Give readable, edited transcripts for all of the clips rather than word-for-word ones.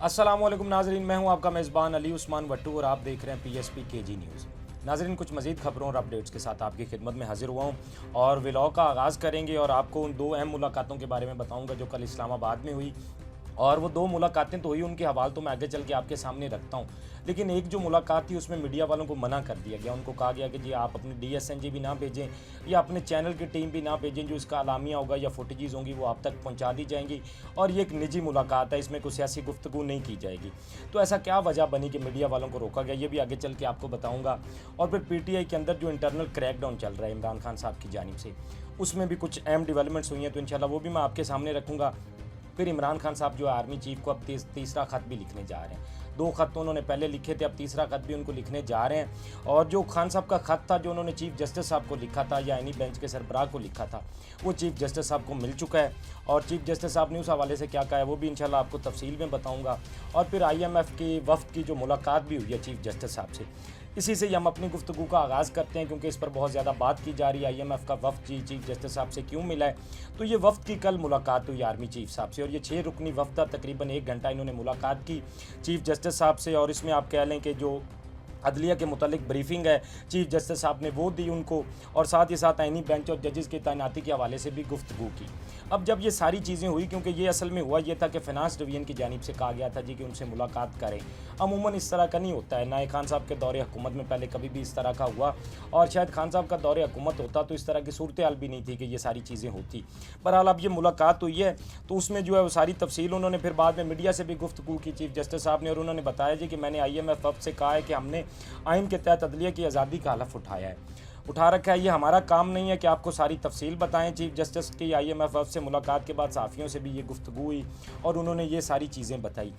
अस्सलामुअलैकुम नाजरीन, मैं हूं आपका मेज़बान अली उस्मान भट्टू और आप देख रहे हैं PSP KG न्यूज़। नाजरीन, कुछ मज़ीद खबरों और अपडेट्स के साथ आपकी खिदमत में हाजिर हुआ हूं और व्लॉग का आगाज़ करेंगे और आपको उन दो अहम मुलाकातों के बारे में बताऊंगा जो कल इस्लामाबाद में हुई। और वो दो मुलाकातें तो हुई, उनके हवाले तो मैं आगे चल के आपके सामने रखता हूँ। लेकिन एक जो मुलाकात थी उसमें मीडिया वालों को मना कर दिया गया। उनको कहा गया कि जी आप अपने DSNG भी ना भेजें या अपने चैनल की टीम भी ना भेजें, जो इसका अलामिया होगा या फुटेजेस होंगी वो आप तक पहुंचा दी जाएंगी। और ये एक निजी मुलाकात है, इसमें कोई सियासी गुफ्तगू नहीं की जाएगी। तो ऐसा क्या वजह बनी कि मीडिया वालों को रोका गया, ये भी आगे चल के आपको बताऊँगा। और फिर PTI के अंदर जो इंटरनल क्रैकडाउन चल रहा है इमरान खान साहब की जानिब से, उसमें भी कुछ अहम डेवलपमेंट्स हुई हैं, तो इंशाल्लाह वो भी मैं आपके सामने रखूँगा। फिर इमरान खान साहब जो आर्मी चीफ को अब तीसरा खत भी लिखने जा रहे हैं। दो खत तो उन्होंने पहले लिखे थे, अब तीसरा खत भी उनको लिखने जा रहे हैं। और जो खान साहब का खत था जो उन्होंने चीफ जस्टिस साहब को लिखा था या आईनी बेंच के सरबराह को लिखा था, वो चीफ जस्टिस साहब को मिल चुका है। और चीफ जस्टिस साहब ने उस हवाले से क्या कहा है वो भी इंशाल्लाह आपको तफसील में बताऊँगा। और फिर IMF की वफ्द की जो मुलाकात भी हुई है चीफ जस्टिस साहब से, इसी से हम अपनी गुफ्तगू का आगाज़ करते हैं, क्योंकि इस पर बहुत ज़्यादा बात की जा रही है। IMF का वफ्द चीफ जस्टिस साहब से क्यों मिला है, तो ये वफ्द की कल मुलाकात हुई आर्मी चीफ साहब से। और ये 6 रुकनी वफ्द था, तकरीबन 1 घंटा इन्होंने मुलाकात की चीफ जस्टिस साहब से। और इसमें आप कह लें कि जो अदलिया के मुतालिक ब्रीफिंग है चीफ जस्टिस साहब ने वो दी उनको, और साथ ही साथ आईनी बेंच और जजेस की तैनाती के हवाले से भी गुफ्तगू की। अब जब ये सारी चीज़ें हुई, क्योंकि ये असल में हुआ ये था कि फ़िनांस डिवीज़न की जानिब से कहा गया था जी कि उनसे मुलाकात करें। अमूमन इस तरह का नहीं होता है, ना खान साहब के दौरे हुकूमत में पहले कभी भी इस तरह का हुआ, और शायद खान साहब का दौरे हुकूमत होता तो इस तरह की सूरत हाल भी नहीं थी कि ये सारी चीज़ें होती। बहरहाल अब ये मुलाकात हुई है, तो उसमें जो है वो सारी तफसील उन्होंने फिर बाद में मीडिया से भी गुफ्तगू की चीफ जस्टिस साहब ने। और उन्होंने बताया जी कि मैंने IMF वफ्द से कहा है कि हमने आइन के तहत अदलिया की आज़ादी का हलफ उठा रखा है। ये हमारा काम नहीं है कि आपको सारी तफसील बताएं। चीफ जस्टिस की IMF वफ्द से मुलाकात के बाद सहाफ़ियों से भी ये गुफ्तगू हुई और उन्होंने ये सारी चीज़ें बताई।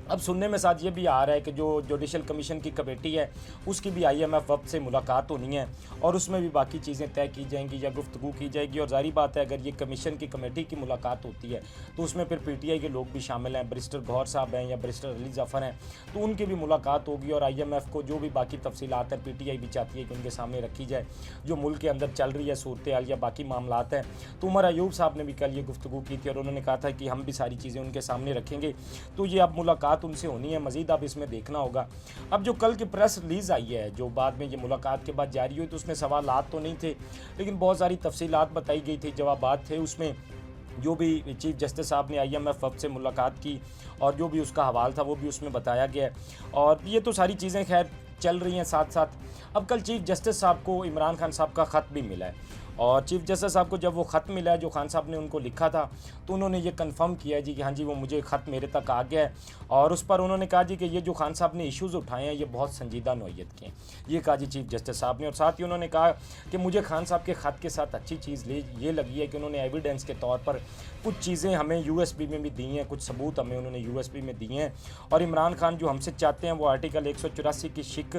अब सुनने में साथ ये भी आ रहा है कि जो जुडिशल कमीशन की कमेटी है उसकी भी IMF वफ्द से मुलाकात होनी है और उसमें भी बाकी चीज़ें तय की जाएंगी या गुफ्तगू की जाएगी। और जारी बात है अगर ये कमीशन की कमेटी की मुलाकात होती है तो उसमें फिर PTI के लोग भी शामिल हैं, बैरिस्टर गौहर साहब हैं या बैरिस्टर अली ज़फ़र हैं, तो उनकी भी मुलाकात होगी। और IMF को जो भी बाकी तफसीलात है PTI भी चाहती है कि उनके सामने रखी जाए, जो मुल्क के अंदर चल रही है सूरत हाल या बाकी मामलात हैं। तो उमर अयूब साहब ने भी कल ये गुफ्तगू की थी और उन्होंने कहा था कि हम भी सारी चीज़ें उनके सामने रखेंगे। तो ये अब मुलाकात उनसे होनी है, मज़ीद अब इसमें देखना होगा। अब जो कल की प्रेस रिलीज़ आई है जो बाद में ये मुलाकात के बाद जारी हुई, तो उसमें सवालात तो नहीं थे लेकिन बहुत सारी तफसीलात बताई गई थी, जवाबात थे उसमें। जो भी चीफ जस्टिस साहब ने IMF वफ्द से मुलाकात की और जो भी उसका हवाल था वो भी उसमें बताया गया। और ये तो सारी चीज़ें खैर चल रही हैं साथ साथ। अब कल चीफ जस्टिस साहब को इमरान खान साहब का ख़त भी मिला है और चीफ जस्टिस साहब को जब वो ख़त मिला है जो खान साहब ने उनको लिखा था, तो उन्होंने ये कंफर्म किया है जी कि हाँ जी वो मुझे ख़त मेरे तक आ गया है। और उस पर उन्होंने कहा जी कि ये जो खान साहब ने इश्यूज़ उठाए हैं ये बहुत संजीदा नौइयत के हैं, ये कहा जी चीफ जस्टिस साहब ने। और साथ ही उन्होंने कहा कि मुझे खान साहब के ख़त के साथ अच्छी चीज़ ये लगी है कि उन्होंने एविडेंस के तौर पर कुछ चीज़ें हमें USB में भी दी हैं, कुछ सबूत हमें उन्होंने USB में दिए हैं। और इमरान खान जो हमसे चाहते हैं वो आर्टिकल 184 की शिक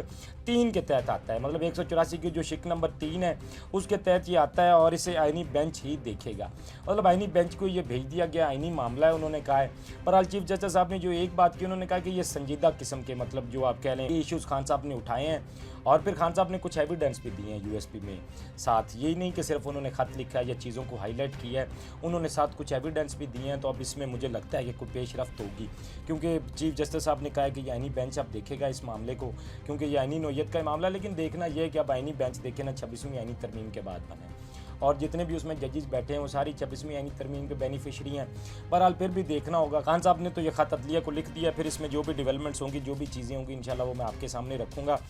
3 के तहत आता है, मतलब 184 की जो शिक नंबर 3 है उसके तहत ये आता है और इसे आईनी बेंच ही देखेगा। मतलब आईनी बेंच को ये भेज दिया गया, आईनी मामला है उन्होंने कहा है। पर चीफ जस्टिस साहब ने जो एक बात की, उन्होंने कहा कि ये संजीदा किस्म के, मतलब जो आप कह लें ये इश्यूज़ खान साहब ने उठाए हैं। और फिर खान साहब ने कुछ एविडेंस भी दिए हैं USB में साथ, यही नहीं कि सिर्फ उन्होंने ख़त लिखा है या चीज़ों को हाईलाइट किया है, उन्होंने साथ कुछ एविडेंस भी दिए हैं। तो अब इसमें मुझे लगता है कि कोई पेशरफ्त होगी, क्योंकि चीफ जस्टिस साहब ने कहा है कि ये आईनी बेंच अब देखेगा इस मामले को, क्योंकि ये आईनी नौइयत का मामला। लेकिन देखना यह है कि अब आईनी बेंच देखे ना 26वीं आईनी तरमीम के बाद बने, और जितने भी उसमें जजेस बैठे हैं वो सारी 26वीं आईनी तरमीम के बेनिफिशरी हैं। बहरहाल फिर भी देखना होगा। खान साहब ने तो ये ख़त अदलिया को लिख दिया, फिर इसमें जो भी डेवलपमेंट्स होंगी, जो भी चीज़ें होंगी इंशाल्लाह वो मैं आपके सामने रखूँगा।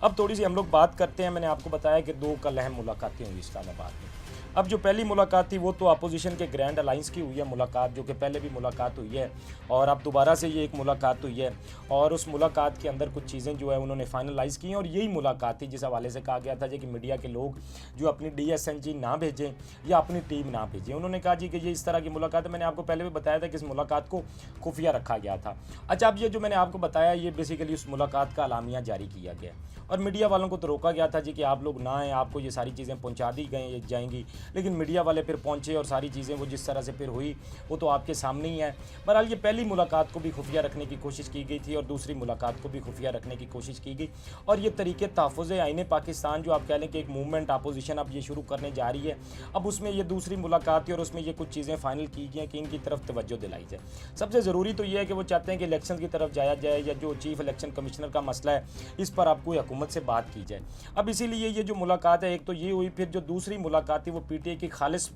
अब थोड़ी सी हम लोग बात करते हैं। मैंने आपको बताया कि 2 कल अहम मुलाकातें हुई इस्लामाबाद में। अब जो पहली मुलाकात थी वो तो अपोजिशन के ग्रैंड अलाइंस की हुई है मुलाकात, जो कि पहले भी मुलाकात हुई है और अब दोबारा से ये एक मुलाकात हुई है। और उस मुलाकात के अंदर कुछ चीज़ें जो है उन्होंने फाइनलाइज़ की हैं और यही मुलाकात थी जिस हवाले से कहा गया था जी कि मीडिया के लोग जो अपनी DSNG ना भेजें या अपनी टीम ना भेजें। उन्होंने कहा जी कि ये इस तरह की मुलाकात है। मैंने आपको पहले भी बताया था कि इस मुलाकात को खुफिया रखा गया था। अच्छा, अब ये जो मैंने आपको बताया ये बेसिकली उस मुलाकात का अलामिया जारी किया गया और मीडिया वालों को तो रोका गया था जी कि आप लोग ना आएँ, आपको ये सारी चीज़ें पहुँचा दी जाएंगी, लेकिन मीडिया वाले फिर पहुंचे और सारी चीज़ें वो जिस तरह से फिर हुई वो तो आपके सामने ही है। बहरहाल ये पहली मुलाकात को भी खुफिया रखने की कोशिश की गई थी और दूसरी मुलाकात को भी खुफिया रखने की कोशिश की गई, और ये तरीके तहफ़्फ़ुज़ आईन पाकिस्तान जो आप कह लें कि एक मूवमेंट अपोजिशन अब ये शुरू करने जा रही है, अब उसमें ये दूसरी मुलाकात थी और उसमें ये कुछ चीज़ें फाइनल की गई हैं कि इनकी तरफ तवज्जो दिलाई जाए। सबसे ज़रूरी तो ये है कि वो चाहते हैं कि इलेक्शन की तरफ जाया जाए, या जो चीफ इलेक्शन कमिश्नर का मसला है इस पर आपको हुकूमत से बात की जाए। अब इसीलिए ये जो मुलाकात है एक तो ये हुई, फिर जो दूसरी मुलाकात थी वो पीटीआई की खालिस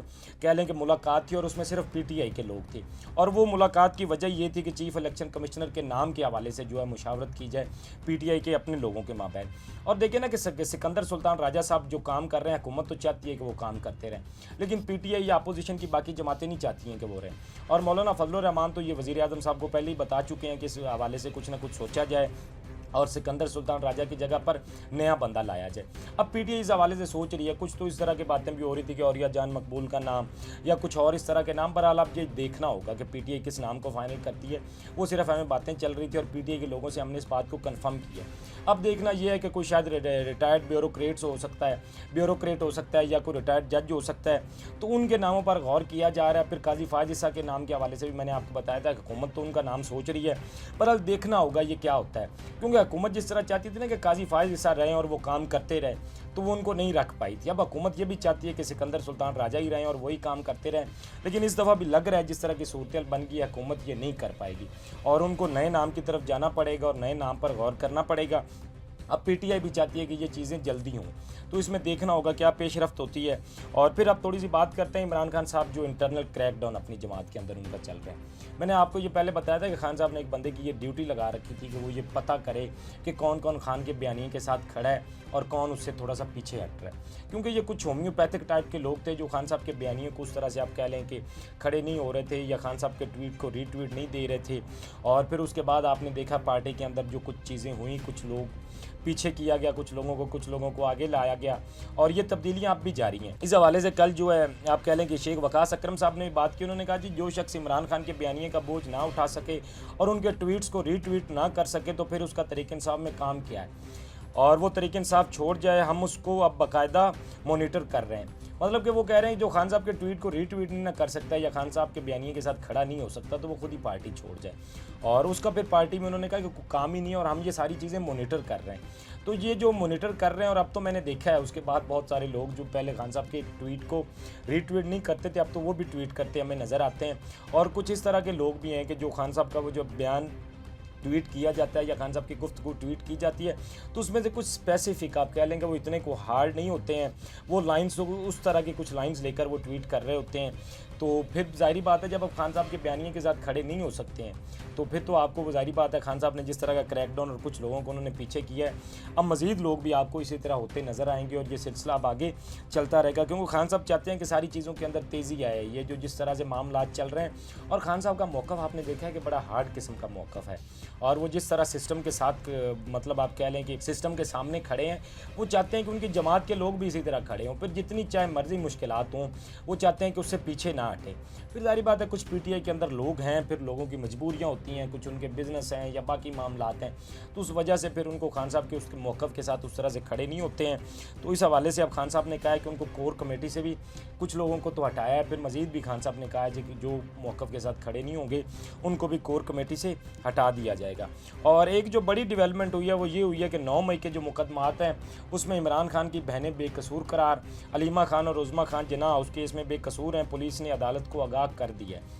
कह लें कि मुलाकात थी और उसमें सिर्फ पीटीआई के लोग थे, और वो मुलाकात की वजह ये थी कि चीफ इलेक्शन कमिश्नर के नाम के हवाले से जो है मुशावरत की जाए पीटीआई के अपने लोगों के माबैन। और देखिए ना कि सिकंदर सुल्तान राजा साहब जो काम कर रहे हैं, हुकूमत तो चाहती है कि वो काम करते रहें, लेकिन पीटीआई या अपोजिशन की बाकी जमातें नहीं चाहती हैं कि वो रहें। और मौलाना फजलुर रहमान तो ये वज़ीर आज़म साहब को पहले ही बता चुके हैं कि इस हवाले से कुछ ना कुछ सोचा जाए और सिकंदर सुल्तान राजा की जगह पर नया बंदा लाया जाए। अब पीटीआई इस हवाले से सोच रही है, कुछ तो इस तरह की बातें भी हो रही थी कि औरिया जान मकबूल का नाम या कुछ और इस तरह के नाम पर। हाल आप ये देखना होगा कि पीटीआई किस नाम को फाइनल करती है। वो सिर्फ हमें बातें चल रही थी और पीटीआई के लोगों से हमने इस बात को कन्फर्म किया। अब देखना यह है कि कोई शायद रिटायर्ड ब्यूरोक्रेट हो सकता है या कोई रिटायर्ड जज हो सकता है, तो उनके नामों पर गौर किया जा रहा है। फिर काजी फायज ईसा के नाम के हवाले से भी मैंने आपको बताया था कि हुकूमत तो उनका नाम सोच रही है, पर अब देखना होगा ये क्या होता है, क्योंकि हुकूमत जिस तरह चाहती थी ना कि काजी फायज ईसा रहें और वो काम करते रहे, तो वो उनको नहीं रख पाई थी। अब हुकूमत ये भी चाहती है कि सिकंदर सुल्तान राजा ही रहें और वही काम करते रहें, लेकिन इस दफ़ा भी लग रहा है जिस तरह की सूरत बन गई है हुकूमत ये नहीं कर पाएगी और उनको नए नाम की तरफ जाना पड़ेगा और नए नाम पर गौर करना पड़ेगा। अब पीटीआई भी चाहती है कि ये चीज़ें जल्दी हों, तो इसमें देखना होगा क्या पेशरफ्त होती है। और फिर अब थोड़ी सी बात करते हैं इमरान खान साहब जो इंटरनल क्रैकडाउन अपनी जमात के अंदर उनका चल रहा है। मैंने आपको ये पहले बताया था कि खान साहब ने एक बंदे की ये ड्यूटी लगा रखी थी कि वो ये पता करे कि कौन कौन खान के बयानिए के साथ खड़ा है और कौन उससे थोड़ा सा पीछे हट रहा है, क्योंकि ये कुछ होम्योपैथिक टाइप के लोग थे जो खान साहब के बयानिए को उस तरह से आप कह लें कि खड़े नहीं हो रहे थे या खान साहब के ट्वीट को रीट्वीट नहीं दे रहे थे। और फिर उसके बाद आपने देखा पार्टी के अंदर जो कुछ चीज़ें हुई, कुछ लोग पीछे किया गया, कुछ लोगों को आगे लाया गया, और ये तब्दीलियां अब भी जारी हैं। इस हवाले से कल जो है आप कह लें कि शेख वकास अकरम साहब ने बात की। उन्होंने कहा जी जो शख्स इमरान खान के बयानिए का बोझ ना उठा सके और उनके ट्वीट्स को रीट्वीट ना कर सके तो फिर उसका तरीक़े इंसाफ में काम क्या है, और वो तरीक़े इंसाफ छोड़ जाए, हम उसको अब बाकायदा मोनीटर कर रहे हैं। मतलब कि वो कह रहे हैं जो खान साहब के ट्वीट को रीट्वीट नहीं ना कर सकता या खान साहब के बयानिए के साथ खड़ा नहीं हो सकता तो वो खुद ही पार्टी छोड़ जाए, और उसका फिर पार्टी में उन्होंने कहा कि काम ही नहीं है और हम ये सारी चीज़ें मोनीटर कर रहे हैं। तो ये जो मोनीटर कर रहे हैं, और अब तो मैंने देखा है उसके बाद बहुत सारे लोग जो पहले खान साहब के ट्वीट को रीट्वीट नहीं करते थे अब तो वो भी ट्वीट करते हमें नज़र आते हैं। और कुछ इस तरह के लोग भी हैं कि जो खान साहब का वो जो बयान ट्वीट किया जाता है या खान साहब की गुफ्तगू ट्वीट की जाती है तो उसमें से कुछ स्पेसिफिक आप कह लेंगे वो इतने को हार्ड नहीं होते हैं, वो लाइंस उस तरह की कुछ लाइंस लेकर वो ट्वीट कर रहे होते हैं। तो फिर ज़ाहिरी बात है जब आप खान साहब के बयानिए के साथ खड़े नहीं हो सकते हैं तो फिर तो आपको वो ज़ाहिरी बात है खान साहब ने जिस तरह का क्रैकडाउन और कुछ लोगों को उन्होंने पीछे किया है, अब मज़ीद लोग भी आपको इसी तरह होते नज़र आएंगे और ये सिलसिला अब आगे चलता रहेगा, क्योंकि खान साहब चाहते हैं कि सारी चीज़ों के अंदर तेज़ी आए। ये जो जिस तरह से मामला चल रहे हैं और खान साहब का मौक़िफ़ आपने देखा है कि बड़ा हार्ड किस्म का मौक़िफ़ है, और वो जिस तरह सिस्टम के साथ मतलब आप कह लें कि सिस्टम के सामने खड़े हैं, वो चाहते हैं कि उनकी जमात के लोग भी इसी तरह खड़े हों, फिर जितनी चाहे मर्जी मुश्किलात हों वो चाहते हैं कि उससे पीछे ना हटें। फिर जारी बात है कुछ पीटीआई के अंदर लोग हैं, फिर लोगों की मजबूरियां होती हैं, कुछ उनके बिजनेस हैं या बाकी मामलात हैं, तो उस वजह से फिर उनको खान साहब के उसके मौक़िफ़ के साथ उस तरह से खड़े नहीं होते हैं। तो इस हवाले से अब खान साहब ने कहा है कि उनको कोर कमेटी से भी कुछ लोगों को तो हटाया है, फिर मज़ीद भी खान साहब ने कहा है कि जो मौक़िफ़ के साथ खड़े नहीं होंगे उनको भी कोर कमेटी से हटा दिया जाएगा। और एक जो बड़ी डेवलपमेंट हुई है वो ये हुई है कि 9 मई के जो मुकदमात हैं उसमें इमरान खान की बहनें बेकसूर करार, अलीमा खान और उज़मा खान जिन्ना उस केस में बेकसूर हैं, पुलिस ने अदालत को आगाह कर दिया है।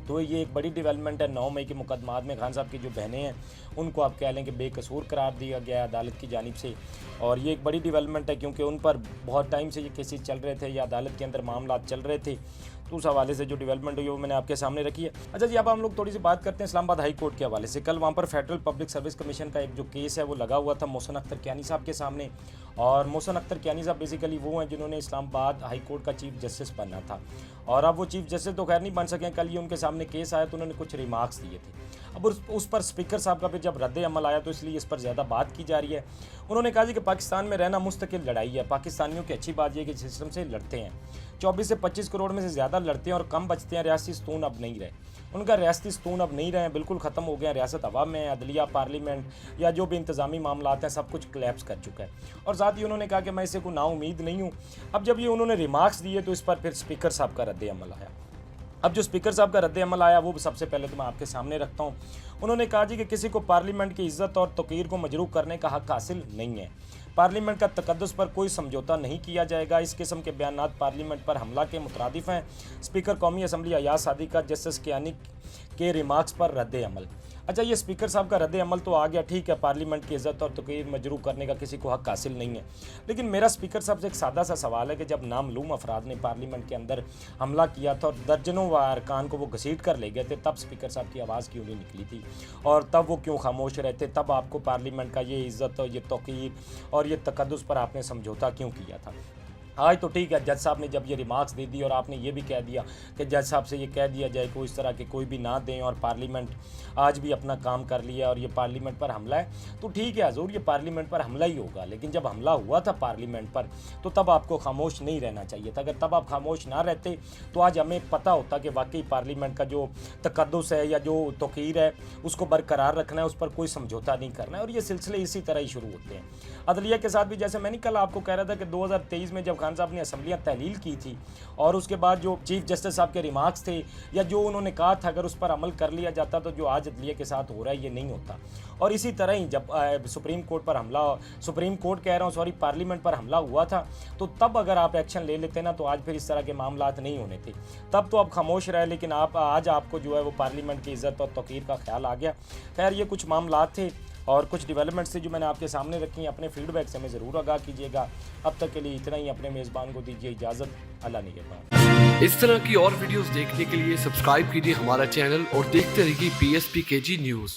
तो ये एक बड़ी डेवलपमेंट है। 9 मई के मुकदमात में खान साहब की जो बहनें हैं उनको आप कह लें कि बेकसूर करार दिया गया है अदालत की जानिब से, और ये एक बड़ी डेवलपमेंट है क्योंकि उन पर बहुत टाइम से ये केसेस चल रहे थे या अदालत के अंदर मामला चल रहे थे। तो उस हवाले से जो डेवलपमेंट हुई है वो मैंने आपके सामने रखी है। अच्छा जी, अब हम लोग थोड़ी सी बात करते हैं इस्लामाबाद हाई कोर्ट के हवाले से। कल वहाँ पर फेडरल पब्लिक सर्विस कमीशन का एक जो केस है वो लगा हुआ था मोहसिन अख्तर कियानी साहब के सामने, और मोहसिन अख्तर कियानी साहब बेसिकली वो हैं जिन्होंने इस्लामाबाद हाई कोर्ट का चीफ जस्टिस बनना था, और अब वो चीफ जस्टिस तो खैर नहीं बन सके। कल ये उनके सामने केस आया तो उन्होंने कुछ रिमार्क्स दिए थे। अब उस पर स्पीकर साहब का फिर जब रद्द अमल आया तो इसलिए इस पर ज़्यादा बात की जा रही है। उन्होंने कहा जी कि पाकिस्तान में रहना मुस्तकिल लड़ाई है, पाकिस्तानियों की अच्छी बात यह कि सिस्टम से लड़ते हैं, 24 से 25 करोड़ में से ज़्यादा लड़ते हैं और कम बचते हैं। रियासती सतून अब नहीं रहे, उनका रियासती सतून अब नहीं रहे, बिल्कुल ख़त्म हो गया। रियासत हवा में, अदलिया, पार्लियामेंट या जो भी इंतज़ामी मामला हैं सब कुछ क्लैप्स कर चुका है। और साथ ही उन्होंने कहा कि मैं इससे कोई नाउम्मीद नहीं हूँ। अब जब ये उन्होंने रिमार्क्स दिए तो इस पर फिर स्पीकर साहब का रद्द अमल आया। अब जो स्पीकर साहब का रद्द अमल आया वो सबसे पहले तो मैं आपके सामने रखता हूँ। उन्होंने कहा जी कि किसी को पार्लियामेंट की इज्जत और तौकीर को मजरूह करने का हक हासिल नहीं है, पार्लियामेंट का तकद्दुस पर कोई समझौता नहीं किया जाएगा। इस किस्म के बयानात पार्लियामेंट पर हमला के मुतरादिफ हैं। स्पीकर कौमी असम्बली अयाज सादी का जस्टिस कियानी के रिमार्क्स पर रद्द अमल। अच्छा, ये स्पीकर साहब का रद्द अमल तो आ गया, ठीक है, पार्लियामेंट की इज्जत और तौकीर मजरूह करने का किसी को हक हासिल नहीं है। लेकिन मेरा स्पीकर साहब से एक सादा सा सवाल है कि जब नामलूम अफराद ने पार्लियामेंट के अंदर हमला किया था और दर्जनों अरकान को वो घसीट कर ले गए थे, तब स्पीकर साहब की आवाज़ क्यों नहीं निकली थी और तब वो क्यों खामोश रहते? तब आपको पार्लियामेंट का ये इज़्ज़त और ये तौकीर और ये तकद्दुस पर आपने समझौता क्यों किया था? आज तो ठीक है, जज साहब ने जब ये रिमार्क्स दे दी और आपने ये भी कह दिया कि जज साहब से ये कह दिया जाए कि वो इस तरह के कोई भी ना दें और पार्लियामेंट आज भी अपना काम कर लिया और ये पार्लियामेंट पर हमला है, तो ठीक है हजूर, ये पार्लियामेंट पर हमला ही होगा। लेकिन जब हमला हुआ था पार्लियामेंट पर तो तब आपको खामोश नहीं रहना चाहिए था। अगर तब आप खामोश ना रहते तो आज हमें पता होता कि वाकई पार्लियामेंट का जो तकद्दुस है या जो तौकीर है उसको बरकरार रखना है, उस पर कोई समझौता नहीं करना है। और ये सिलसिले इसी तरह ही शुरू होते हैं। अदलिया के साथ भी, जैसे मैंने कल आपको कह रहा था कि 2023 में जब खान साहब ने असम्बलियाँ तहलील की थी और उसके बाद जो चीफ जस्टिस साहब के रिमार्क्स थे या जो उन्होंने कहा था, अगर उस पर अमल कर लिया जाता तो जो आज अदलिया के साथ हो रहा है ये नहीं होता। और इसी तरह ही जब सुप्रीम कोर्ट पर हमला, सुप्रीम कोर्ट कह रहा हूँ सॉरी, पार्लियामेंट पर हमला हुआ था, तो तब अगर आप एक्शन ले लेते ना तो आज फिर इस तरह के मामलात नहीं होने थे। तब तो आप खामोश रहे, लेकिन आप आज आपको जो है वो पार्लियामेंट की इज़्ज़त और तौकीर का ख्याल आ गया। खैर, ये कुछ मामलात थे और कुछ डेवलपमेंट्स थे जो मैंने आपके सामने रखी हैं। अपने फीडबैक से हमें ज़रूर आगाह कीजिएगा। अब तक के लिए इतना ही। अपने मेज़बान को दीजिए इजाज़त। अल्लाह निगहबान। इस तरह की और वीडियोस देखने के लिए सब्सक्राइब कीजिए हमारा चैनल और देखते रहिए PSP KG न्यूज़।